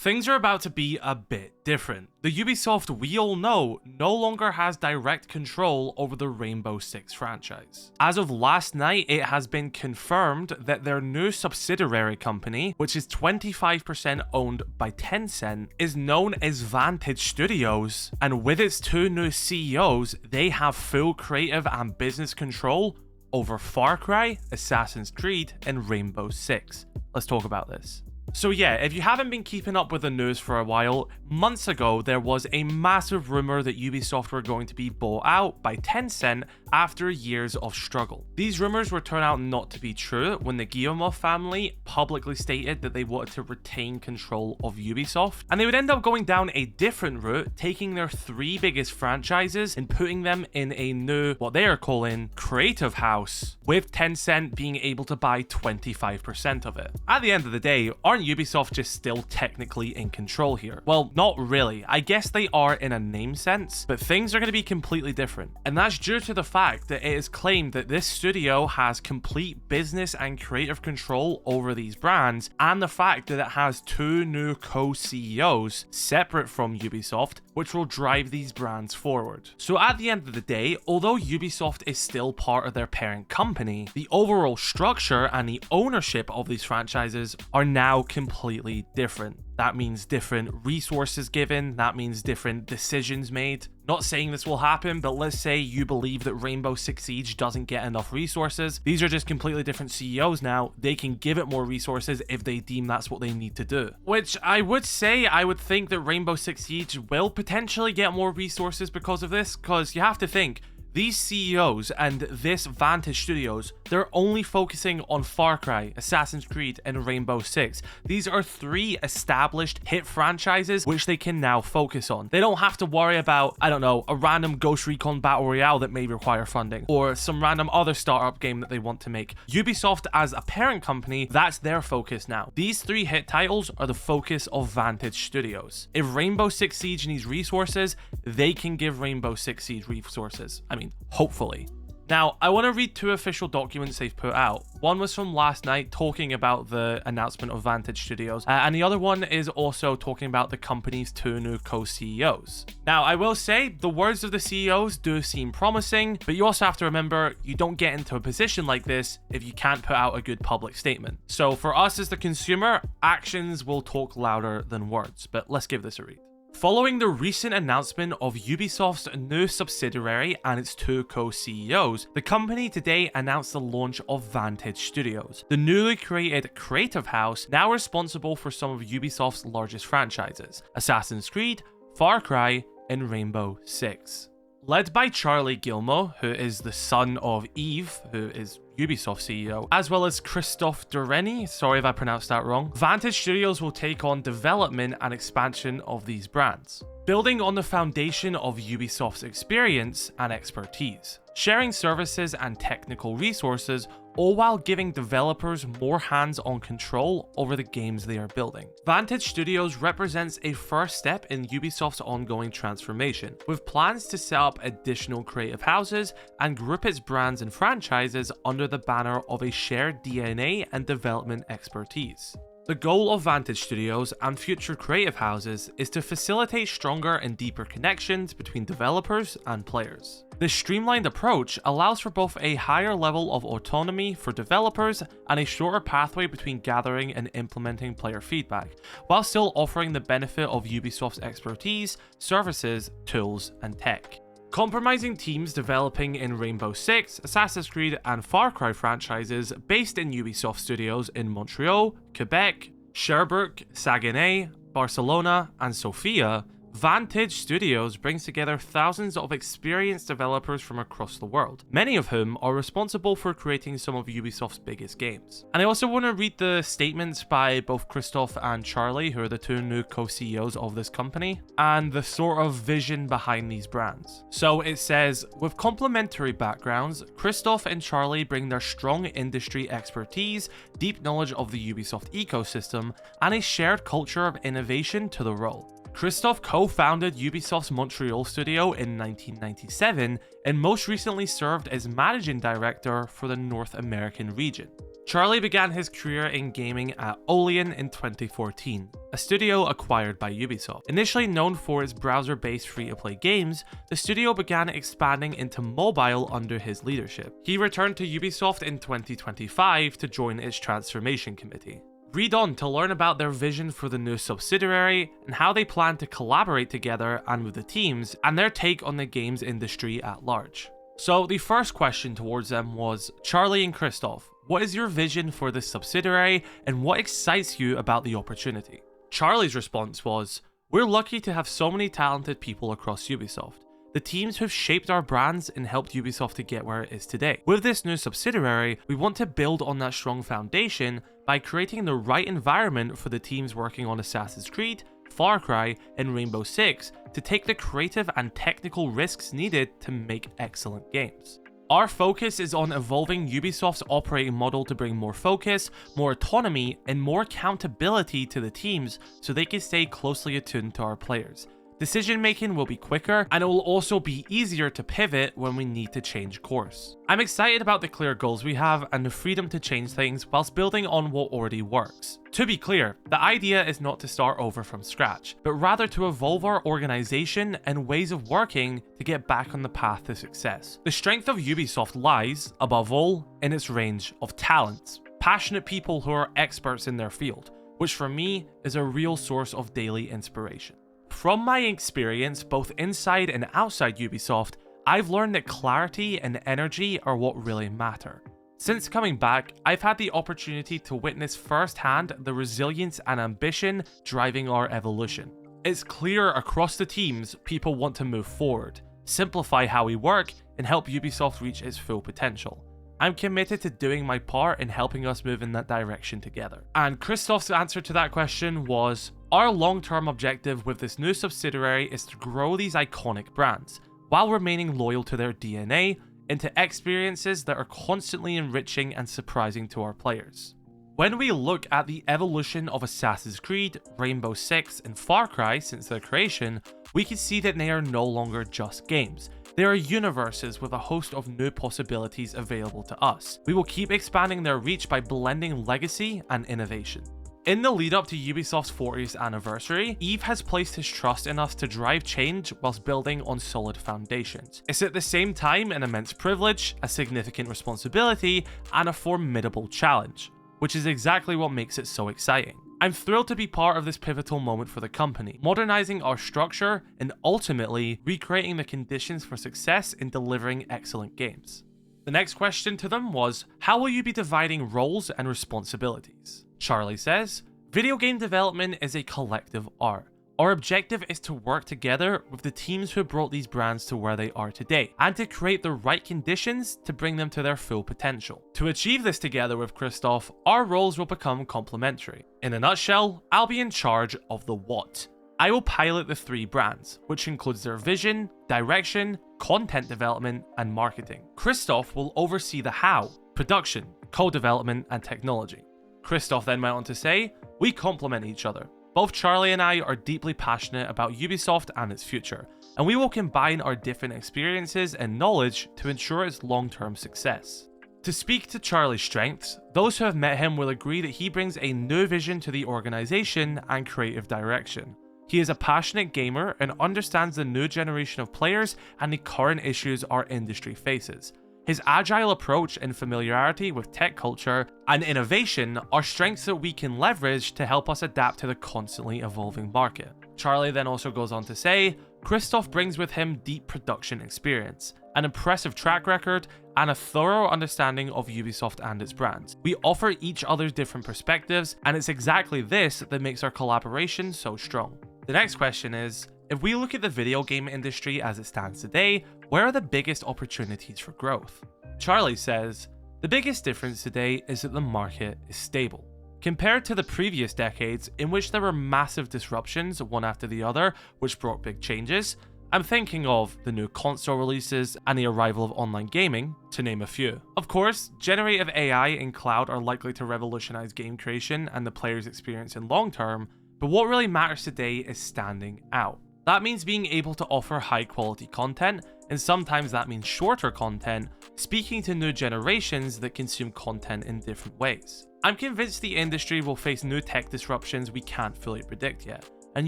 Things are about to be a bit different. The Ubisoft we all know no longer has direct control over the Rainbow Six franchise. As of last night, it has been confirmed that their new subsidiary company, which is 25% owned by Tencent, is known as Vantage Studios, and with its two new CEOs, they have full creative and business control over Far Cry, Assassin's Creed, and Rainbow Six. Let's talk about this. So yeah, if you haven't been keeping up with the news for a while, months ago there was a massive rumor that Ubisoft were going to be bought out by Tencent after years of struggle. These rumors were turned out not to be true when the Guillemot family publicly stated that they wanted to retain control of Ubisoft, and they would end up going down a different route, taking their three biggest franchises and putting them in a new, what they are calling, creative house, with Tencent being able to buy 25% of it. At the end of the day, aren't Ubisoft just still technically in control here? Well, not really. I guess they are in a name sense, but things are going to be completely different. And that's due to the fact that it is claimed that this studio has complete business and creative control over these brands, and the fact that it has two new co-CEOs separate from Ubisoft, which will drive these brands forward. So at the end of the day, although Ubisoft is still part of their parent company, the overall structure and the ownership of these franchises are now completely different. That means different resources given, that means different decisions made. Not saying this will happen, but let's say you believe that Rainbow Six Siege doesn't get enough resources. These are just completely different CEOs now. They can give it more resources if they deem that's what they need to do. Which I would think that Rainbow Six Siege will potentially get more resources because of this, because you have to think, these CEOs and this Vantage Studios, they're only focusing on Far Cry, Assassin's Creed, and Rainbow Six. These are three established hit franchises which they can now focus on. They don't have to worry about, I don't know, a random Ghost Recon Battle Royale that may require funding, or some random other startup game that they want to make. Ubisoft as a parent company, that's their focus now. These three hit titles are the focus of Vantage Studios. If Rainbow Six Siege needs resources, they can give Rainbow Six Siege resources. I mean, hopefully. Now, I want to read two official documents they've put out. One was from last night talking about the announcement of Vantage Studios, and the other one is also talking about the company's two new co-CEOs. Now, I will say, the words of the CEOs do seem promising, but you also have to remember, you don't get into a position like this if you can't put out a good public statement. So for us as the consumer, actions will talk louder than words, but let's give this a read. Following the recent announcement of Ubisoft's new subsidiary and its two co-CEOs, the company today announced the launch of Vantage Studios, the newly created creative house now responsible for some of Ubisoft's largest franchises, Assassin's Creed, Far Cry, and Rainbow Six. Led by Charlie Guillemot, who is the son of Yves, who is Ubisoft CEO, as well as Christophe Doreni, sorry if I pronounced that wrong, Vantage Studios will take on development and expansion of these brands, building on the foundation of Ubisoft's experience and expertise, sharing services and technical resources, all while giving developers more hands-on control over the games they are building. Vantage Studios represents a first step in Ubisoft's ongoing transformation, with plans to set up additional creative houses and group its brands and franchises under the banner of a shared DNA and development expertise. The goal of Vantage Studios and future creative houses is to facilitate stronger and deeper connections between developers and players. This streamlined approach allows for both a higher level of autonomy for developers and a shorter pathway between gathering and implementing player feedback, while still offering the benefit of Ubisoft's expertise, services, tools, and tech. Compromising teams developing in Rainbow Six, Assassin's Creed, and Far Cry franchises based in Ubisoft studios in Montreal, Quebec, Sherbrooke, Saguenay, Barcelona, and Sofia, Vantage Studios brings together thousands of experienced developers from across the world, many of whom are responsible for creating some of Ubisoft's biggest games. And I also want to read the statements by both Christophe and Charlie, who are the two new co-CEOs of this company, and the sort of vision behind these brands. So it says, with complementary backgrounds, Christophe and Charlie bring their strong industry expertise, deep knowledge of the Ubisoft ecosystem, and a shared culture of innovation to the role. Christophe co-founded Ubisoft's Montreal studio in 1997 and most recently served as managing director for the North American region. Charlie began his career in gaming at Olean in 2014, a studio acquired by Ubisoft. Initially known for its browser-based free-to-play games, the studio began expanding into mobile under his leadership. He returned to Ubisoft in 2025 to join its transformation committee. Read on to learn about their vision for the new subsidiary and how they plan to collaborate together and with the teams, and their take on the games industry at large. So the first question towards them was, Charlie and Christoph, what is your vision for this subsidiary and what excites you about the opportunity? Charlie's response was, we're lucky to have so many talented people across Ubisoft. The teams who've shaped our brands and helped Ubisoft to get where it is today. With this new subsidiary, we want to build on that strong foundation by creating the right environment for the teams working on Assassin's Creed, Far Cry, and Rainbow Six to take the creative and technical risks needed to make excellent games. Our focus is on evolving Ubisoft's operating model to bring more focus, more autonomy, and more accountability to the teams so they can stay closely attuned to our players. Decision making will be quicker, and it will also be easier to pivot when we need to change course. I'm excited about the clear goals we have and the freedom to change things whilst building on what already works. To be clear, the idea is not to start over from scratch, but rather to evolve our organization and ways of working to get back on the path to success. The strength of Ubisoft lies, above all, in its range of talents. Passionate people who are experts in their field, which for me is a real source of daily inspiration. From my experience, both inside and outside Ubisoft, I've learned that clarity and energy are what really matter. Since coming back, I've had the opportunity to witness firsthand the resilience and ambition driving our evolution. It's clear across the teams people want to move forward, simplify how we work, and help Ubisoft reach its full potential. I'm committed to doing my part in helping us move in that direction together. And Christoph's answer to that question was, our long-term objective with this new subsidiary is to grow these iconic brands, while remaining loyal to their DNA, into experiences that are constantly enriching and surprising to our players. When we look at the evolution of Assassin's Creed, Rainbow Six, and Far Cry since their creation, we can see that they are no longer just games. They are universes with a host of new possibilities available to us. We will keep expanding their reach by blending legacy and innovation. In the lead up to Ubisoft's 40th anniversary, Yves has placed his trust in us to drive change whilst building on solid foundations. It's at the same time an immense privilege, a significant responsibility, and a formidable challenge, which is exactly what makes it so exciting. I'm thrilled to be part of this pivotal moment for the company, modernizing our structure and ultimately recreating the conditions for success in delivering excellent games. The next question to them was, how will you be dividing roles and responsibilities? Charlie says, video game development is a collective art. Our objective is to work together with the teams who brought these brands to where they are today, and to create the right conditions to bring them to their full potential. To achieve this together with Christoph, our roles will become complementary. In a nutshell, I'll be in charge of the what. I will pilot the 3 brands, which includes their vision, direction, content development, and marketing. Christoph will oversee the how, production, co-development, and technology. Christoph then went on to say, we complement each other. Both Charlie and I are deeply passionate about Ubisoft and its future, and we will combine our different experiences and knowledge to ensure its long-term success. To speak to Charlie's strengths, those who have met him will agree that he brings a new vision to the organization and creative direction. He is a passionate gamer and understands the new generation of players and the current issues our industry faces. His agile approach and familiarity with tech culture and innovation are strengths that we can leverage to help us adapt to the constantly evolving market. Charlie then also goes on to say, Christoph brings with him deep production experience, an impressive track record, and a thorough understanding of Ubisoft and its brands. We offer each other different perspectives, and it's exactly this that makes our collaboration so strong. The next question is, if we look at the video game industry as it stands today, where are the biggest opportunities for growth? Charlie says, the biggest difference today is that the market is stable. Compared to the previous decades in which there were massive disruptions one after the other, which brought big changes, I'm thinking of the new console releases and the arrival of online gaming, to name a few. Of course, generative AI and cloud are likely to revolutionize game creation and the player's experience in long term, but what really matters today is standing out. That means being able to offer high quality content, and sometimes that means shorter content, speaking to new generations that consume content in different ways. I'm convinced the industry will face new tech disruptions we can't fully predict yet, and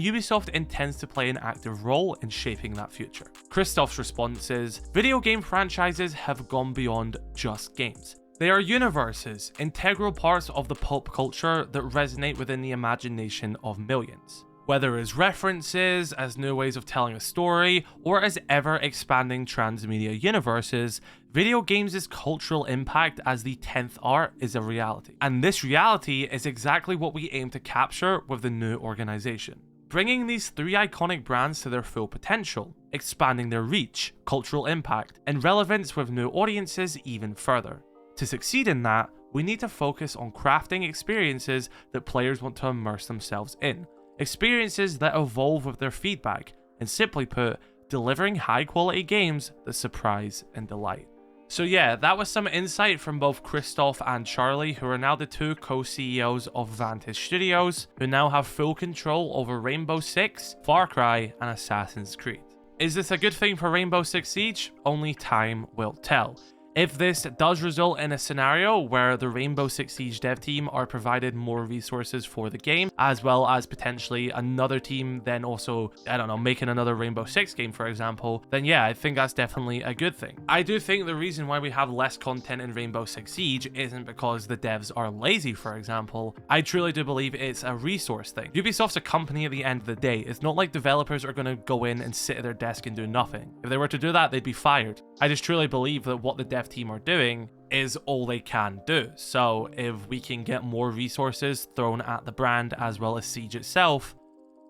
Ubisoft intends to play an active role in shaping that future. Christoph's response is, video game franchises have gone beyond just games. They are universes, integral parts of the pulp culture that resonate within the imagination of millions. Whether as references, as new ways of telling a story, or as ever-expanding transmedia universes, video games' cultural impact as the 10th art is a reality. And this reality is exactly what we aim to capture with the new organization. Bringing these 3 iconic brands to their full potential, expanding their reach, cultural impact, and relevance with new audiences even further. To succeed in that, we need to focus on crafting experiences that players want to immerse themselves in. Experiences that evolve with their feedback, and simply put, delivering high quality games that surprise and delight. So yeah, that was some insight from both Christoph and Charlie, who are now the 2 co-CEOs of Vantage Studios, who now have full control over Rainbow Six, Far Cry, and Assassin's Creed. Is this a good thing for Rainbow Six Siege? Only time will tell. If this does result in a scenario where the Rainbow Six Siege dev team are provided more resources for the game, as well as potentially another team then also, I don't know, making another Rainbow Six game, for example, then yeah, I think that's definitely a good thing. I do think the reason why we have less content in Rainbow Six Siege isn't because the devs are lazy, for example. I truly do believe it's a resource thing. Ubisoft's a company at the end of the day. It's not like developers are going to go in and sit at their desk and do nothing. If they were to do that, they'd be fired. I just truly believe that what the dev team are doing is all they can do. So if we can get more resources thrown at the brand as well as Siege itself,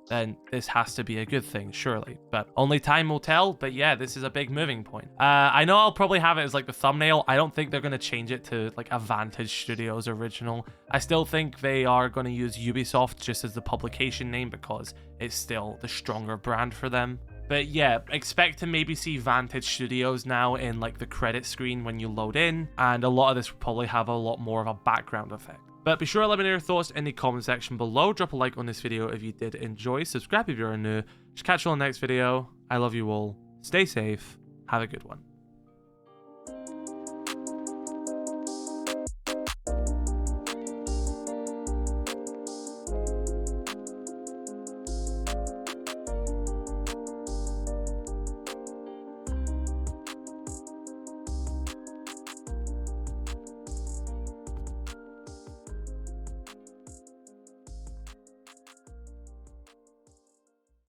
then this has to be a good thing, surely. But only time will tell. But yeah, this is a big moving point. I know I'll probably have it as like the thumbnail. I don't think they're going to change it to like a Vantage Studios original. I still think they are going to use Ubisoft just as the publication name because it's still the stronger brand for them. But yeah, expect to maybe see Vantage Studios now in like the credit screen when you load in, and a lot of this will probably have a lot more of a background effect. But be sure to let me know your thoughts in the comment section below. Drop a like on this video if you did enjoy. Subscribe if you're new. Just catch you on the next video. I love you all. Stay safe. Have a good one.